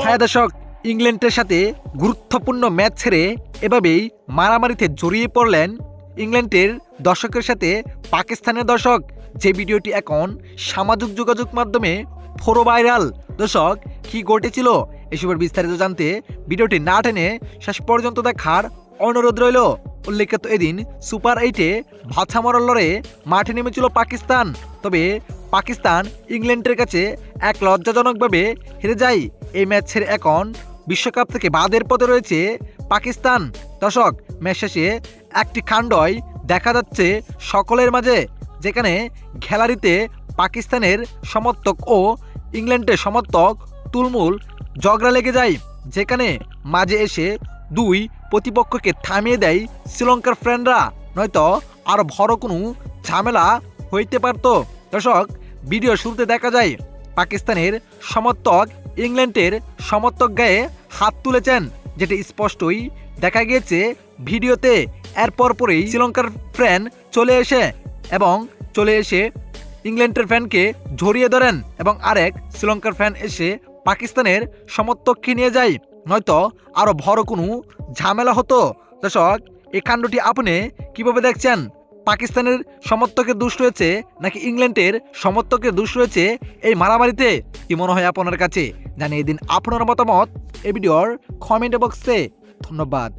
হ্যাঁ দর্শক, ইংল্যান্ডের সাথে গুরুত্বপূর্ণ ম্যাচ ছেড়ে এভাবেই মারামারিতে জড়িয়ে পড়লেন ইংল্যান্ডের দর্শকের সাথে পাকিস্তানের দর্শক। যে ভিডিওটি এখন সামাজিক যোগাযোগ মাধ্যমে পুরো ভাইরাল। দর্শক, কি ঘটেছিল এসবের বিস্তারিত জানতে ভিডিওটি না টেনে শেষ পর্যন্ত দেখার অনুরোধ রইল। উল্লেখিত এদিন সুপার 8-এ ভাছা মরার লড়ে মাঠে নেমেছিল পাকিস্তান। তবে পাকিস্তান ইংল্যান্ডের কাছে এক লজ্জাজনকভাবে হেরে যায়। এই ম্যাচের এখন বিশ্বকাপ থেকে বাদের পথে রয়েছে পাকিস্তান। দর্শক, ম্যাচ শেষে একটি কাণ্ডই দেখা যাচ্ছে সকলের মাঝে, যেখানে গ্যালারিতে পাকিস্তানের সমর্থক ও ইংল্যান্ডের সমর্থক তুলমুল ঝগড়া লেগে যায়, যেখানে মাঝে এসে দুই প্রতিপক্ষকে থামিয়ে দেয় শ্রীলঙ্কার ফ্যানরা, নয়তো আরও বড় কোনো ঝামেলা হইতে পারত। দর্শক, ভিডিও শুরুতে দেখা যায় পাকিস্তানের সমর্থক ইংল্যান্ডের সমর্থক গায়ে হাত তুলেছেন, যেটি স্পষ্টই দেখা গিয়েছে ভিডিওতে। এরপর পরেই শ্রীলঙ্কার ফ্যান চলে এসে ইংল্যান্ডের ফ্যানকে জড়িয়ে ধরেন এবং আরেক শ্রীলঙ্কার ফ্যান এসে পাকিস্তানের সমর্থককে নিয়ে যায়, নয়তো আরও বড় কোনো ঝামেলা হতো। দর্শক, এই কাণ্ডটি আপনি কিভাবে দেখছেন? পাকিস্তানের সমর্থকের দোষ রয়েছে নাকি ইংল্যান্ডের সমর্থকের দোষ রয়েছে এই মারামারিতে? কি মনে হয় আপনার কাছে? জানিয়ে দিন আপনার মতামত এই ভিডিওর কমেন্ট বক্সে। ধন্যবাদ।